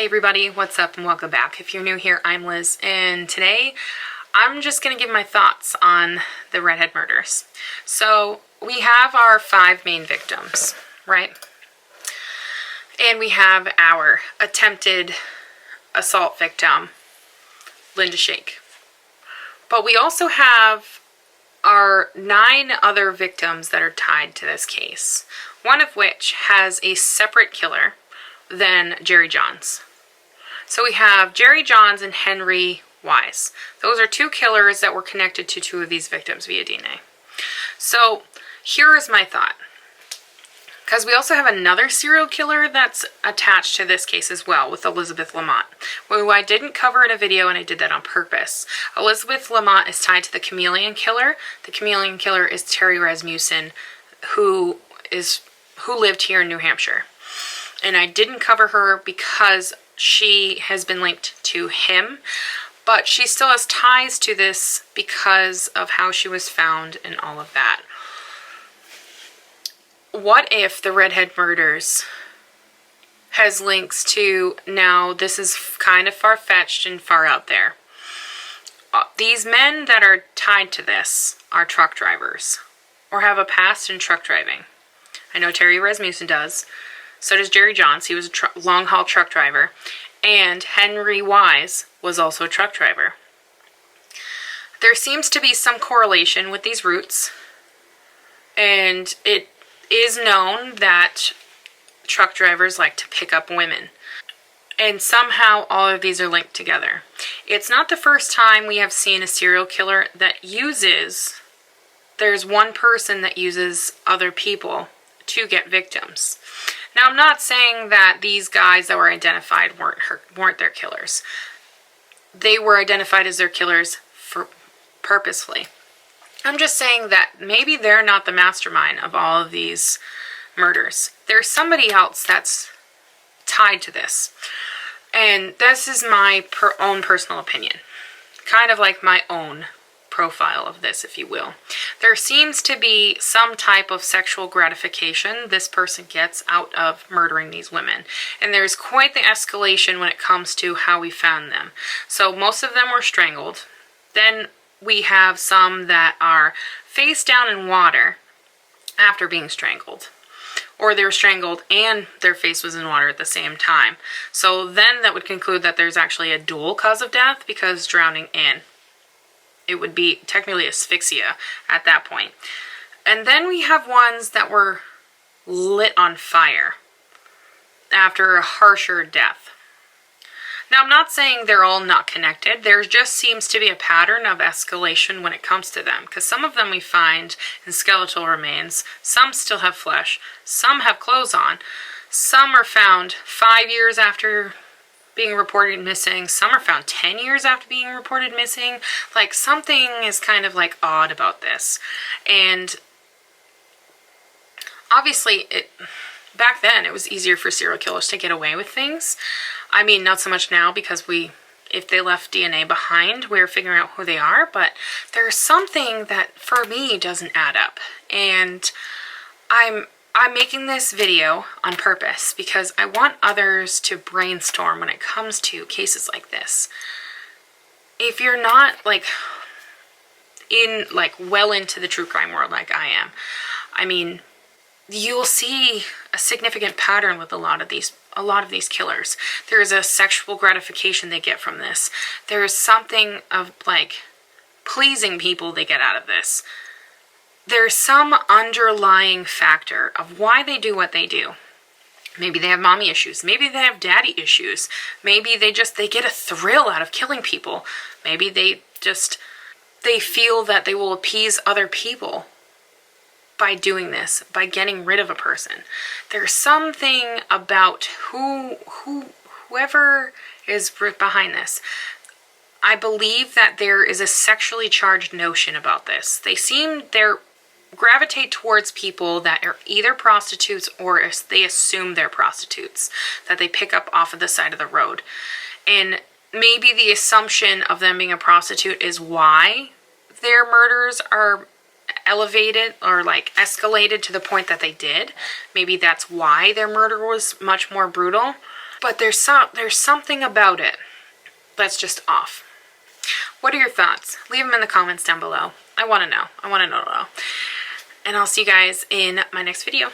Hey everybody, what's up and welcome back. If you're new here, I'm Liz, and today I'm just going to give my thoughts on the RedHead murders. So we have our 5 main victims, right? And we have our attempted assault victim, Linda Shake. But we also have our 9 other victims that are tied to this case, one of which has a separate killer than Jerry Johns. So we have Jerry Johns and Henry Wise. Those are 2 killers that were connected to 2 of these victims via DNA. So here is my thought. Because we also have another serial killer that's attached to this case as well, with Elizabeth Lamont, who I didn't cover in a video, and I did that on purpose. Elizabeth Lamont is tied to the chameleon killer. The chameleon killer is Terry Rasmussen, who lived here in New Hampshire. And I didn't cover her because she has been linked to him, but she still has ties to this because of how she was found and all of that. What if the RedHead murders has links to, now this is kind of far-fetched and far out there. These men that are tied to this are truck drivers or have a past in truck driving. I know Terry Rasmussen does. So does Jerry Johns. He was a long-haul truck driver. And Henry Wise was also a truck driver. There seems to be some correlation with these routes. And it is known that truck drivers like to pick up women. And somehow all of these are linked together. It's not the first time we have seen a serial killer that uses... There's one person that uses other people to get victims. Now, I'm not saying that these guys that were identified weren't their killers. They were identified as their killers purposefully. I'm just saying that maybe they're not the mastermind of all of these murders. There's somebody else that's tied to this. And this is my own personal opinion. Kind of like my own profile of this, if you will. There seems to be some type of sexual gratification this person gets out of murdering these women. And there's quite the escalation when it comes to how we found them. So most of them were strangled. Then we have some that are face down in water after being strangled. Or they were strangled and their face was in water at the same time. So then that would conclude that there's actually a dual cause of death, because drowning in. It would be technically asphyxia at that point. And then we have ones that were lit on fire after a harsher death. Now, I'm not saying they're all not connected. There just seems to be a pattern of escalation when it comes to them, because some of them we find in skeletal remains, some still have flesh, some have clothes on, some are found 5 years after being reported missing, some are found 10 years after being reported missing. Like, something is kind of like odd about this. And obviously back then it was easier for serial killers to get away with things. I mean, not so much now, because if they left DNA behind, we're figuring out who they are, but there's something that for me doesn't add up. And I'm making this video on purpose because I want others to brainstorm when it comes to cases like this. If you're not well into the true crime world like I am, I mean, you'll see a significant pattern with a lot of these killers. There is a sexual gratification they get from this. There is something of pleasing people they get out of this. There's some underlying factor of why they do what they do. Maybe they have mommy issues. Maybe they have daddy issues. Maybe they get a thrill out of killing people. Maybe they feel that they will appease other people by doing this, by getting rid of a person. There's something about whoever is behind this. I believe that there is a sexually charged notion about this. They gravitate towards people that are either prostitutes or they assume they're prostitutes that they pick up off of the side of the road. And maybe the assumption of them being a prostitute is why their murders are elevated or escalated to the point that they did. Maybe that's why their murder was much more brutal. But there's something about it that's just off. What are your thoughts? Leave them in the comments down below. I want to know. I want to know. And I'll see you guys in my next video.